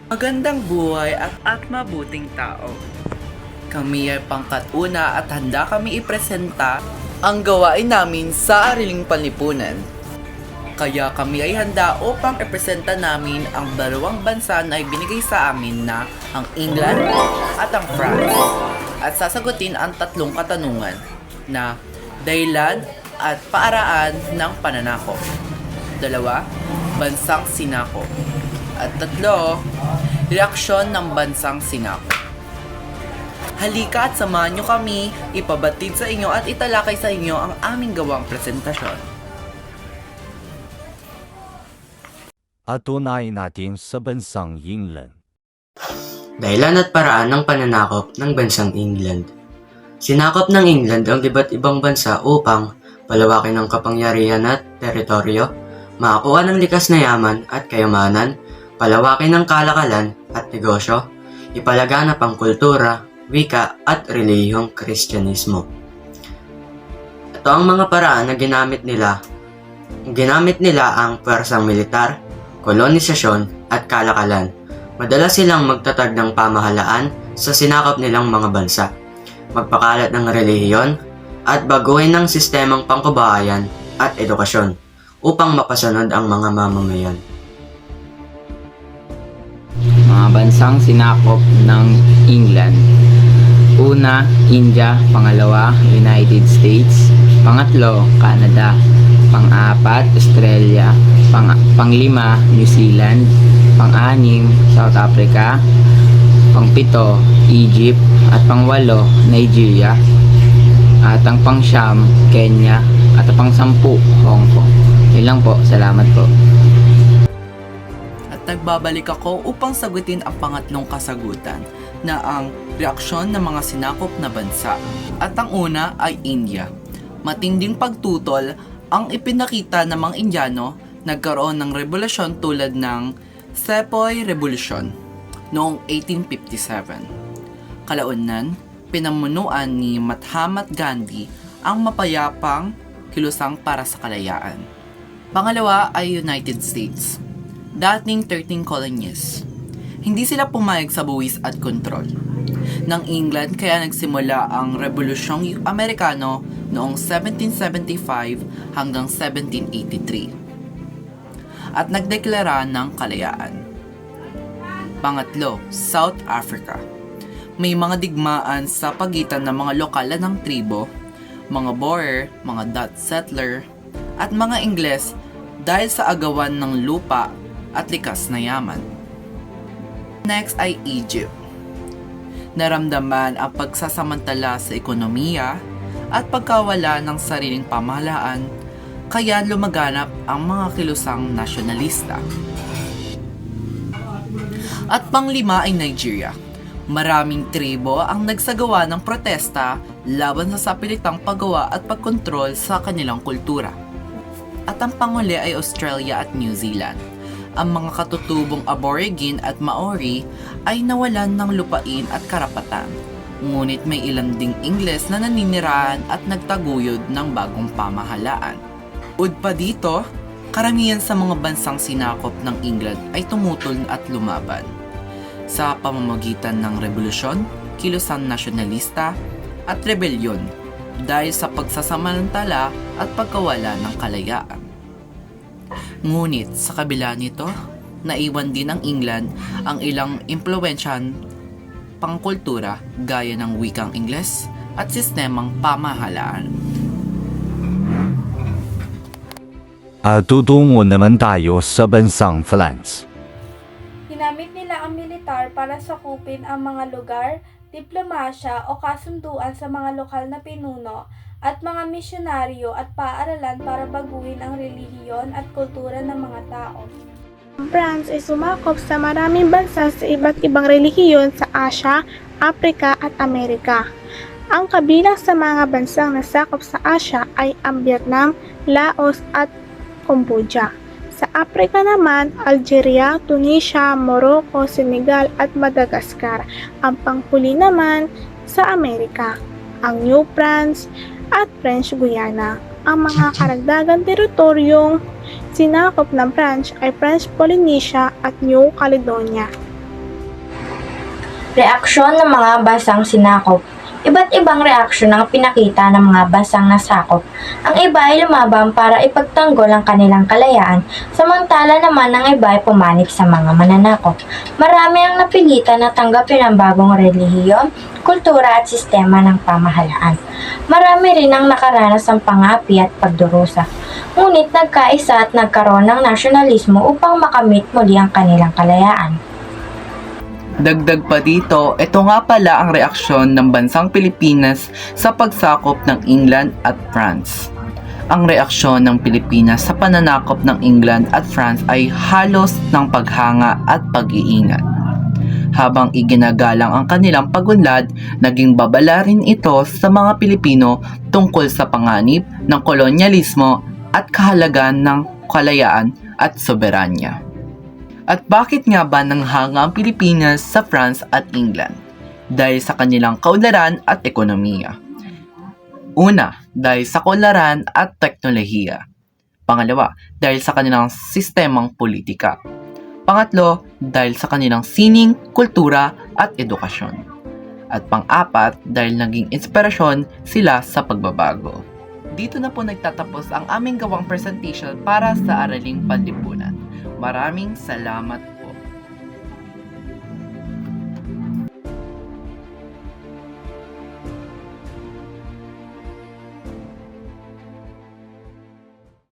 magandang buhay at mabuting tao. Kami ay pangkat-una at handa kami ipresenta ang gawain namin sa Ariling Panlipunan. Kaya kami ay handa upang ipresenta namin ang dalawang bansa na ibinigay sa amin na ang England at ang France. At sasagutin ang tatlong katanungan na dahilan at paaraan ng pananakop. 2, bansang sinakop. At 3, reaksyon ng bansang sinakop. Halika at samahan nyo kami, ipabatid sa inyo at italakay sa inyo ang aming gawang presentasyon. At unahin natin sa bansang England. Dahilan at paraan ng pananakop ng bansang England. Sinakop ng England ang iba't ibang bansa upang palawakin ang kapangyarihan at teritoryo, makakuha ng likas na yaman at kayamanan, palawakin ng kalakalan at negosyo, ipalaganap ang kultura, wika at relihiyong Kristyanismo. Ito ang mga paraan na ginamit nila. Ginamit nila ang pwersang militar, kolonisasyon at kalakalan. Madalas silang magtatag ng pamahalaan sa sinakop nilang mga bansa, magpakalat ng relihiyon at baguhin ng sistemang pangkabahayan at edukasyon upang mapasunod ang mga mamamayan. Mga bansang sinakop ng England. Una, India. Pangalawa, United States. Pangatlo, Canada. Pang-apat, Australia. Pang-lima, New Zealand. Pang-anim, South Africa. Pang-pito, Egypt. At pang-walo, Nigeria. At ang pang-siyam, Kenya. At ang pang-sampu, Hong Kong. Yun lang po. Salamat po. Nagbabalik ako upang sagutin ang pangatlong kasagutan na ang reaksyon ng mga sinakop na bansa. At ang una ay India. Matinding pagtutol ang ipinakita ng mga Indiano, nagkaroon ng revolusyon tulad ng Sepoy Revolution noong 1857. Kalaunan, pinamunuan ni Mahatma Gandhi ang mapayapang kilusang para sa kalayaan. Pangalawa ay United States. Dating 13 colonies. Hindi sila pumayag sa buwis at kontrol ng England, kaya nagsimula ang Rebolusyong Amerikano noong 1775 hanggang 1783 at nagdeklara ng kalayaan. Pangatlo, South Africa. May mga digmaan sa pagitan ng mga lokal ng tribo, mga Boer, mga Dutch settler, at mga Ingles dahil sa agawan ng lupa at likas na yaman. Next ay Egypt. Naramdaman ang pagsasamantala sa ekonomiya at pagkawala ng sariling pamahalaan, kaya lumaganap ang mga kilusang nasyonalista. At panglima ay Nigeria. Maraming tribo ang nagsagawa ng protesta laban sa sapilitang paggawa at pagkontrol sa kanilang kultura. At ang panghuli ay Australia at New Zealand. Ang mga katutubong Aborigine at Maori ay nawalan ng lupain at karapatan. Ngunit may ilan ding Ingles na naninirahan at nagtaguyod ng bagong pamahalaan. Bukod pa dito, karamihan sa mga bansang sinakop ng England ay tumutol at lumaban sa pamamagitan ng revolusyon, kilusang nasyonalista at rebelyon dahil sa pagsasamantala at pagkawala ng kalayaan. Ngunit sa kabila nito, naiwan din ng England ang ilang impluwensyahan pangkultura gaya ng wikang Ingles at sistemang pamahalaan. Tutungo naman tayo sa bansang France. Ginamit nila ang militar para sakupin ang mga lugar, diplomasya o kasunduan sa mga lokal na pinuno at mga misyonaryo at paaralan para baguhin ang relihiyon at kultura ng mga tao. Ang France ay sumakop sa maraming bansa sa iba't ibang relihiyon sa Asya, Afrika at Amerika. Ang kabilang sa mga bansang nasakop sa Asya ay ang Vietnam, Laos at Cambodia. Sa Afrika naman, Algeria, Tunisia, Morocco, Senegal at Madagascar. Ang panghuli naman sa Amerika, ang New France at French Guiana. Ang mga karagdagang teritoryong sinakop ng France ay French Polynesia at New Caledonia. Reaksyon ng mga bansang sinakop. Iba't ibang reaksyon ang pinakita ng mga bansang nasakop. Ang iba ay lumaban para ipagtanggol ang kanilang kalayaan, samantala naman ang iba ay pumanig sa mga mananakop. Marami ang napilitan na tanggapin ang bagong relihiyon, kultura at sistema ng pamahalaan. Marami rin ang nakaranas ng pangapi at pagdurusa. Ngunit nagkaisa at nagkaroon ng nasyonalismo upang makamit muli ang kanilang kalayaan. Dagdag pa dito, ito nga pala ang reaksyon ng bansang Pilipinas sa pagsakop ng England at France. Ang reaksyon ng Pilipinas sa pananakop ng England at France ay halos ng paghanga at pag-iingat. Habang iginagalang ang kanilang pagunlad, naging babala rin ito sa mga Pilipino tungkol sa panganib ng kolonyalismo at kahalagan ng kalayaan at soberanya. At bakit nga ba nanghanga ang Pilipinas sa France at England? Dahil sa kanilang kaunlaran at ekonomiya. Una, dahil sa kaunlaran at teknolohiya. Pangalawa, dahil sa kanilang sistemang politika. Pangatlo, dahil sa kanilang sining, kultura at edukasyon. At pang-apat, dahil naging inspirasyon sila sa pagbabago. Dito na po nagtatapos ang aming gawang presentation para sa Araling Panlipunan. Maraming salamat